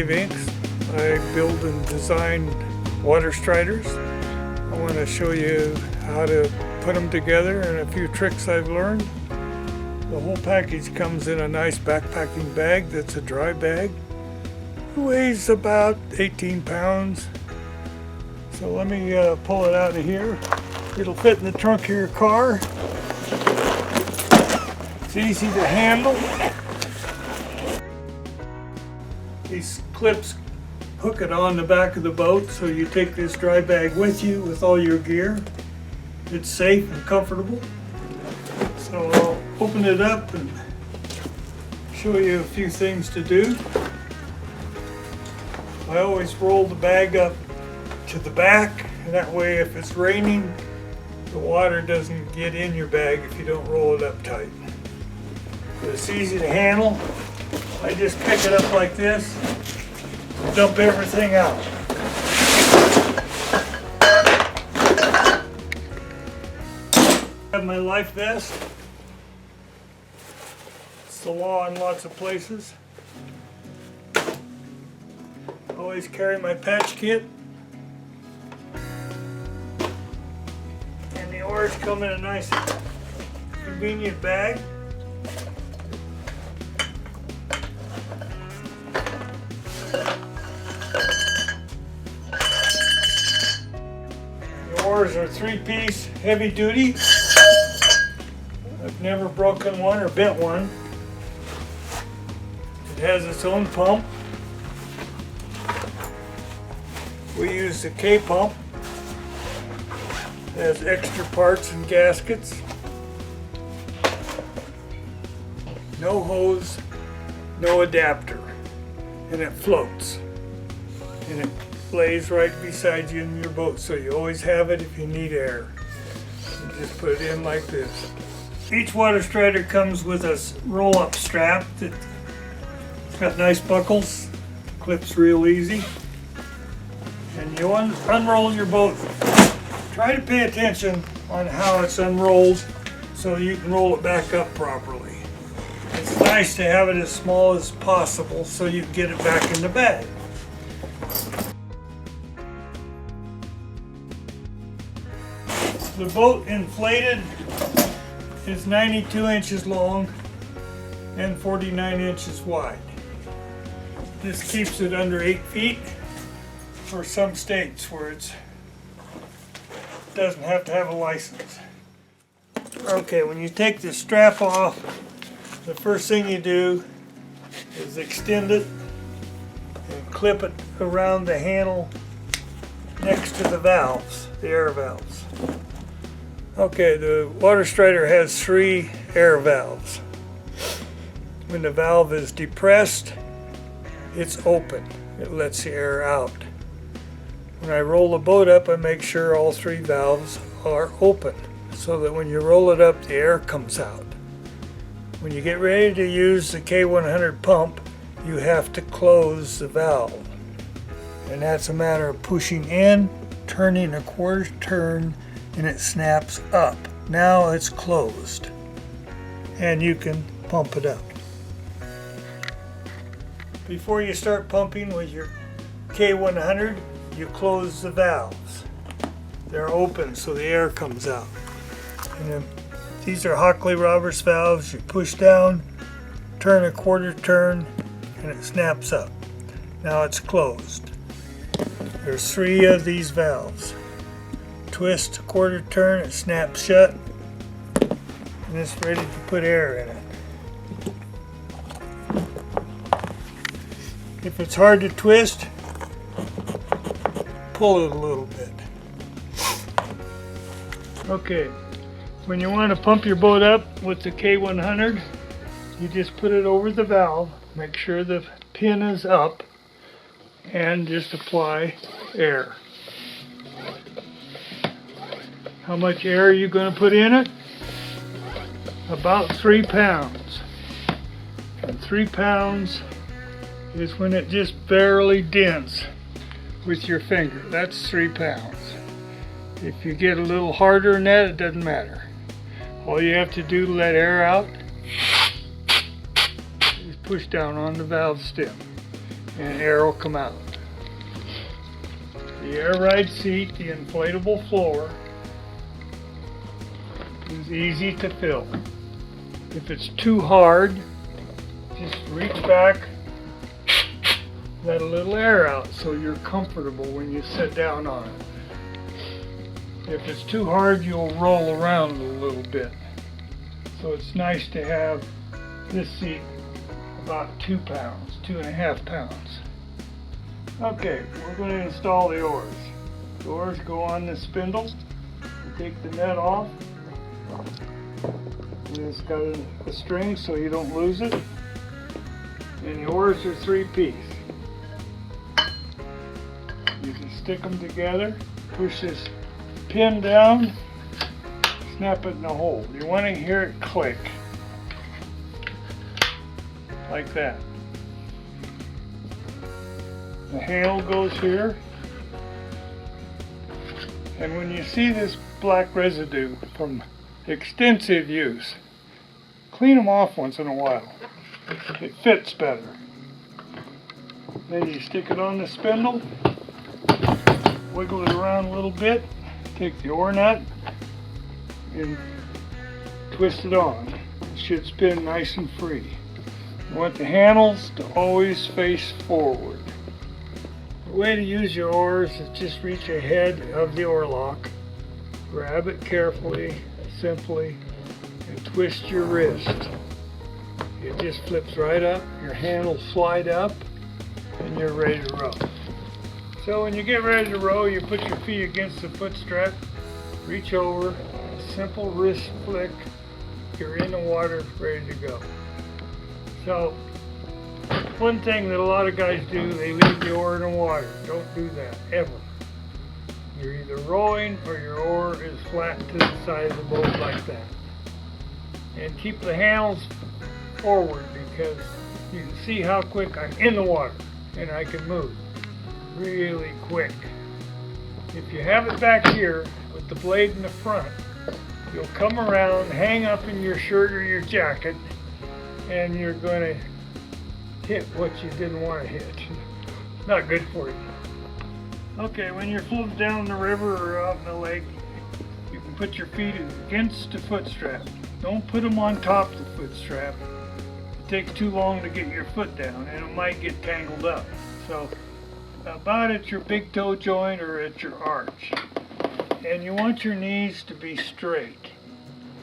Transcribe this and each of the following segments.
Dave Inks. I build and design water striders. I want to show you how to put them together and a few tricks I've learned. The whole package comes in a nice backpacking bag that's a dry bag. It weighs about 18 pounds. So let me pull it out of here. It'll fit in the trunk of your car. It's easy to handle. These clips hook it on the back of the boat, so you take this dry bag with you with all your gear. It's safe and comfortable. So I'll open it up and show you a few things to do. I always roll the bag up to the back, and that way if it's raining, the water doesn't get in your bag if you don't roll it up tight. But it's easy to handle. I just pick it up like this, dump everything out. I have my life vest. It's the law in lots of places. Always carry my patch kit. And the oars come in a nice, convenient bag. The oars are 3-piece, heavy duty. I've never broken one or bent one. It has its own pump. We use the K pump. It has extra parts and gaskets. No hose, no adapter, and it floats. And it lays right beside you in your boat, so you always have it if you need air. You just put it in like this. Each water strider comes with a roll-up strap that's got nice buckles, clips real easy. And you unroll your boat. Try to pay attention on how it's unrolled so you can roll it back up properly. It's nice to have it as small as possible so you can get it back in the bag. The boat Inflated is 92 inches long and 49 inches wide. This keeps it under 8 feet for some states where it doesn't have to have a license. Okay, when you take the strap off, the first thing you do is extend it and clip it around the handle next to the valves, the air valves. Okay, the water strider has 3 air valves. When the valve is depressed, it's open. It lets the air out. When I roll the boat up, I make sure all 3 valves are open so that when you roll it up, the air comes out. When you get ready to use the K100 pump, you have to close the valve. And that's a matter of pushing in, turning a quarter turn, and it snaps up. Now it's closed. And you can pump it up. Before you start pumping with your K100, you close the valves. They're open so the air comes out. And then these are Hockley-Roberts valves. You push down, turn a quarter turn, and it snaps up. Now it's closed. There's 3 of these valves. Twist a quarter turn, it snaps shut, and it's ready to put air in it. If it's hard to twist, pull it a little bit. Okay, when you want to pump your boat up with the K100, you just put it over the valve, make sure the pin is up, and just apply air. How much air are you going to put in it? About 3 pounds. And 3 pounds is when it just barely dents with your finger. That's 3 pounds. If you get a little harder than that, it doesn't matter. All you have to do to let air out is push down on the valve stem. and air will come out. The air ride seat, the inflatable floor, is easy to fill. If it's too hard, just reach back, let a little air out so you're comfortable when you sit down on it. If it's too hard, you'll roll around a little bit. So it's nice to have this seat about 2 pounds, 2.5 pounds. Okay, we're going to install the oars. The oars go on the spindle. You take the net off. And it's got a string so you don't lose it. And the oars are 3-piece. You can stick them together, push this pin down, snap it in the hole. You want to hear it click. Like that. The handle goes here. And when you see this black residue from extensive use, clean them off once in a while. It fits better. Then you stick it on the spindle, wiggle it around a little bit, take the oar nut and twist it on. It should spin nice and free. You want the handles to always face forward. The way to use your oars is just reach ahead of the oar lock, grab it carefully, simply, and twist your wrist. It just flips right up, your hand will slide up, and you're ready to row. So when you get ready to row, you put your feet against the foot strap, reach over, a simple wrist flick, you're in the water, ready to go. So, one thing that a lot of guys do, they leave the oar in the water. Don't do that, ever. You're either rowing or your oar is flat to the side of the boat like that. And keep the handles forward because you can see how quick I'm in the water and I can move really quick. If you have it back here with the blade in the front, you'll come around, hang up in your shirt or your jacket, and you're going to hit what you didn't want to hit. Not good for you. Okay, when you're floating down the river or out in the lake, you can put your feet against the foot strap. Don't put them on top of the foot strap. It takes too long to get your foot down and it might get tangled up. So about at your big toe joint or at your arch. And you want your knees to be straight.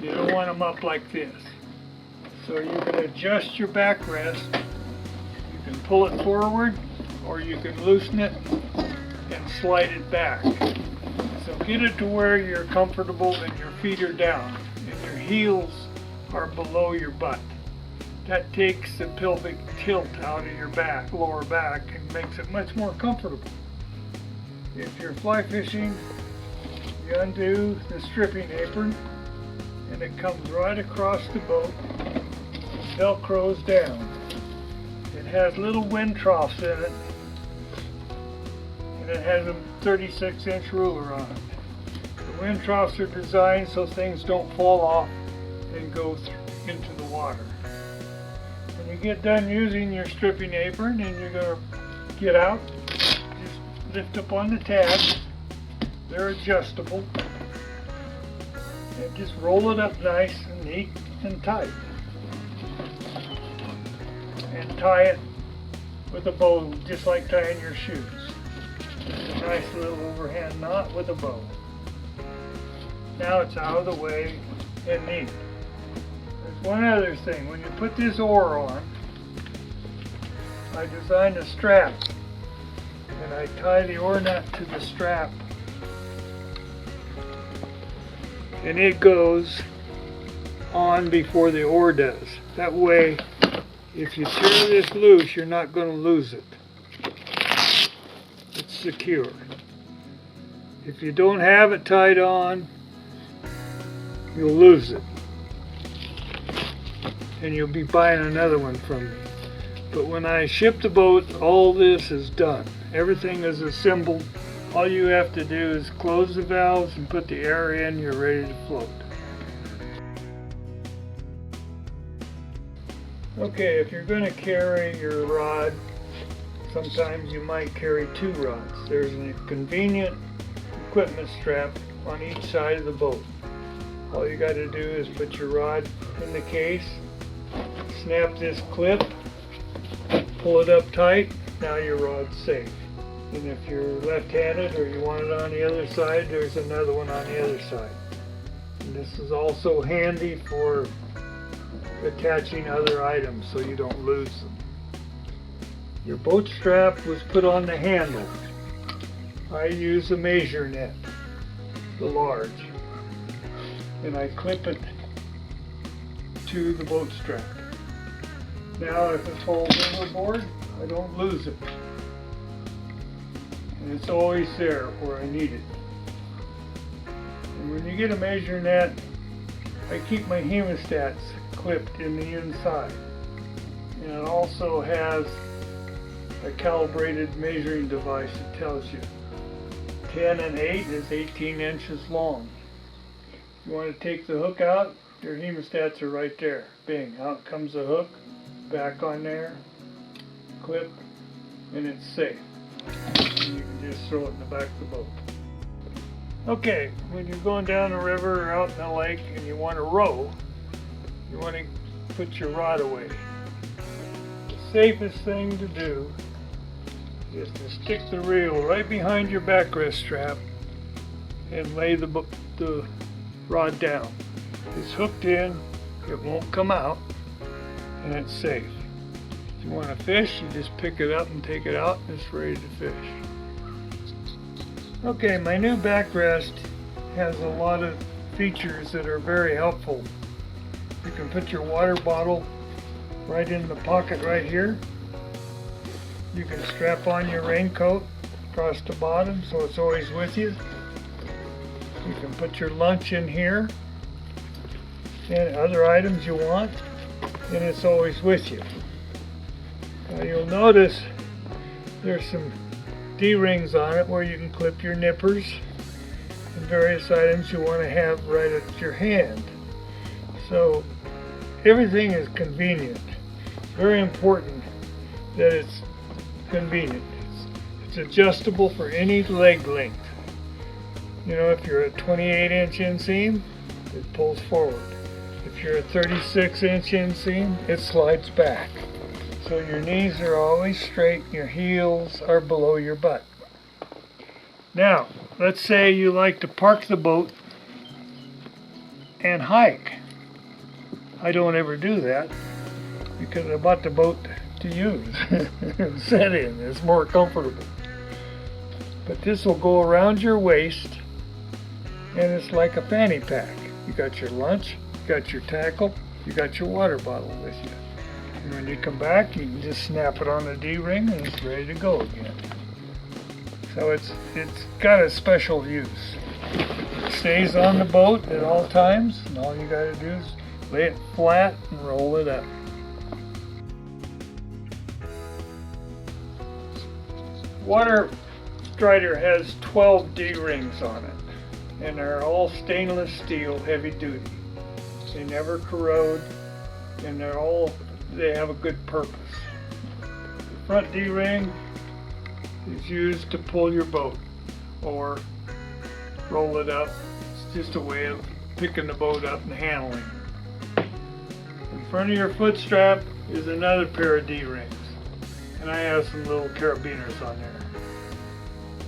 You don't want them up like this. So you can adjust your backrest. You can pull it forward or you can loosen it and slide it back. So get it to where you're comfortable and your feet are down and your heels are below your butt. That takes the pelvic tilt out of your back, lower back, and makes it much more comfortable. If you're fly fishing, you undo the stripping apron and it comes right across the boat, velcros down. It has little wind troughs in it and it has a 36-inch ruler on it. The wind troughs are designed so things don't fall off and go into the water. When you get done using your stripping apron and you're going to get out, just lift up on the tabs. They're adjustable. And just roll it up nice and neat and tight. And tie it with a bow, just like tying your shoes. Just a nice little overhand knot with a bow. Now it's out of the way and neat. There's one other thing. When you put this oar on, I designed a strap. And I tie the oar nut to the strap. And it goes on before the oar does. That way, if you tear this loose, you're not going to lose it. It's secure. If you don't have it tied on, you'll lose it. And you'll be buying another one from me. But when I ship the boat, all this is done. Everything is assembled. All you have to do is close the valves and put the air in, you're ready to float. Okay, if you're going to carry your rod sometimes you might carry two rods. There's a convenient equipment strap on each side of the boat. All you got to do is put your rod in the case, snap this clip, pull it up tight, now your rod's safe. And if you're left-handed or you want it on the other side, there's another one on the other side. And this is also handy for attaching other items so you don't lose them. Your boat strap was put on the handle. I use a measure net, the large, and I clip it to the boat strap. Now if it falls overboard, I don't lose it. And it's always there where I need it. And when you get a measure net, I keep my hemostats clipped in the inside. And it also has a calibrated measuring device that tells you 10 and 8 is 18 inches long. You want to take the hook out, your hemostats are right there. Bing, out comes the hook, back on there, clip, and it's safe. And you can just throw it in the back of the boat. Okay, when you're going down the river or out in the lake and you want to row, you want to put your rod away. The safest thing to do is to stick the reel right behind your backrest strap and lay the rod down. It's hooked in, it won't come out, and it's safe. If you want to fish, you just pick it up and take it out and it's ready to fish. Okay, my new backrest has a lot of features that are very helpful. You can put your water bottle right in the pocket right here. You can strap on your raincoat across the bottom so it's always with you. You can put your lunch in here and other items you want, and it's always with you. Now you'll notice there's some D-rings on it where you can clip your nippers and various items you want to have right at your hand. So everything is convenient. Very important that it's convenient. It's adjustable for any leg length. You know, if you're a 28-inch inseam, it pulls forward. If you're a 36-inch inseam, it slides back. So your knees are always straight, your heels are below your butt. Now, let's say you like to park the boat and hike. I don't ever do that because I bought the boat to use and set in. It's more comfortable. But this will go around your waist and it's like a fanny pack. You got your lunch, you got your tackle, you got your water bottle with you. And when you come back, you can just snap it on the D-ring and it's ready to go again. So it's got a special use. It stays on the boat at all times, and all you got to do is lay it flat and roll it up. Water Strider has 12 D-rings on it, and they're all stainless steel, heavy duty. They never corrode, and they have a good purpose. The front D-ring is used to pull your boat or roll it up. It's just a way of picking the boat up and handling it. In front of your foot strap is another pair of D-rings, and I have some little carabiners on there.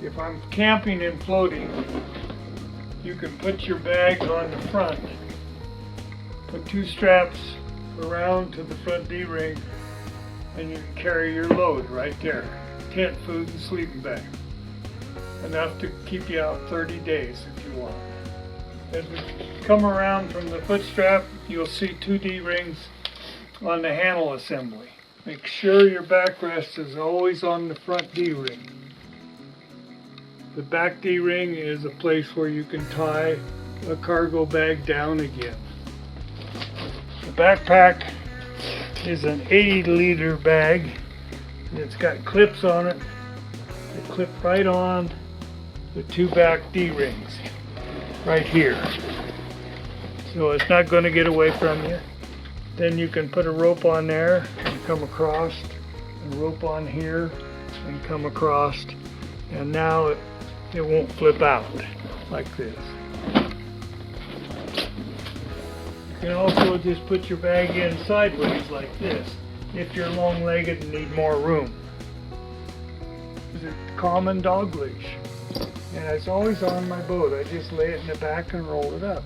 If I'm camping and floating, you can put your bag on the front, put two straps around to the front D-ring, and you can carry your load right there. Tent, food, and sleeping bag. Enough to keep you out 30 days if you want. As we come around from the foot strap, you'll see two D-rings on the handle assembly. Make sure your backrest is always on the front D-ring. The back D-ring is a place where you can tie a cargo bag down again. The backpack is an 80-liter bag. It's got clips on it that clip right on the two back D-rings right here. So it's not going to get away from you. Then you can put a rope on there and come across and rope on here and come across, and now it won't flip out like this. You can also just put your bag in sideways like this if you're long-legged and need more room. It's a common dog leash, and it's always on my boat. I just lay it in the back and roll it up.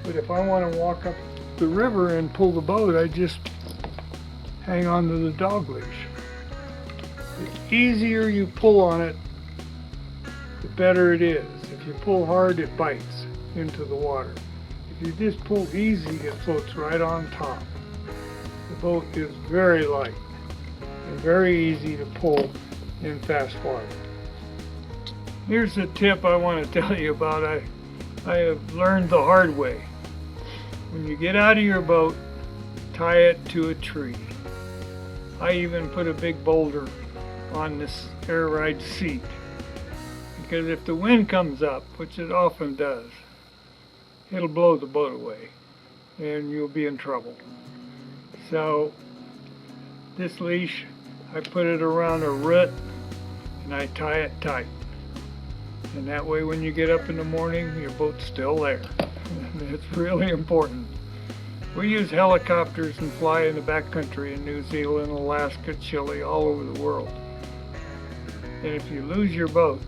But if I want to walk up the river and pull the boat, I just hang on to the dog leash. The easier you pull on it, the better it is. If you pull hard, it bites into the water. If you just pull easy, it floats right on top. The boat is very light and very easy to pull in fast water. Here's a tip I want to tell you about. I have learned the hard way. When you get out of your boat, tie it to a tree. I even put a big boulder on this air ride seat, because if the wind comes up, which it often does, it'll blow the boat away and you'll be in trouble. So this leash, I put it around a root and I tie it tight. And that way when you get up in the morning, your boat's still there. It's really important. We use helicopters and fly in the backcountry in New Zealand, Alaska, Chile, all over the world. And if you lose your boat,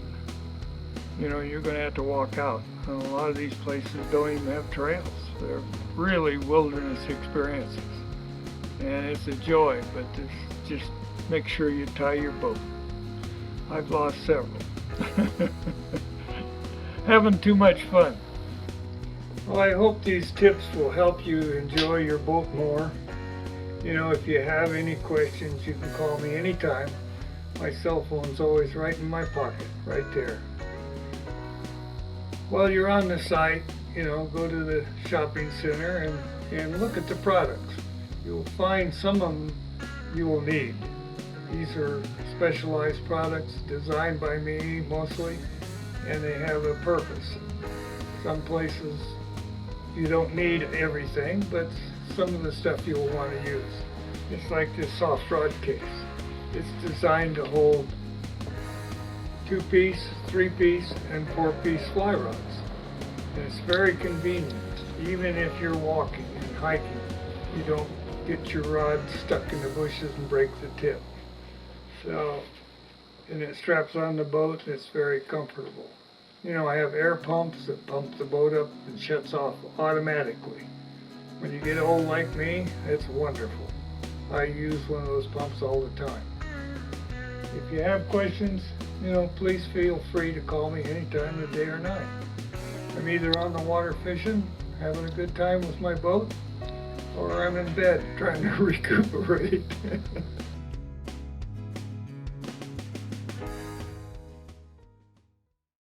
you know, you're going to have to walk out. And a lot of these places don't even have trails. They're really wilderness experiences. And it's a joy, but just make sure you tie your boat. I've lost several. Having too much fun. Well, I hope these tips will help you enjoy your boat more. You know, if you have any questions, you can call me anytime. My cell phone's always right in my pocket, right there. While you're on the site, you know, go to the shopping center and look at the products. You'll find some of them you will need. These are specialized products designed by me mostly, and they have a purpose. Some places you don't need everything, but some of the stuff you'll want to use. It's like this soft rod case. It's designed to hold 2-piece, 3-piece, and 4-piece fly rods. And it's very convenient. Even if you're walking and hiking, you don't get your rod stuck in the bushes and break the tip. So, and it straps on the boat and it's very comfortable. You know, I have air pumps that pump the boat up and shuts off automatically. When you get old like me, it's wonderful. I use one of those pumps all the time. If you have questions, you know, please feel free to call me any time of the day or night. I'm either on the water fishing, having a good time with my boat, or I'm in bed trying to recuperate.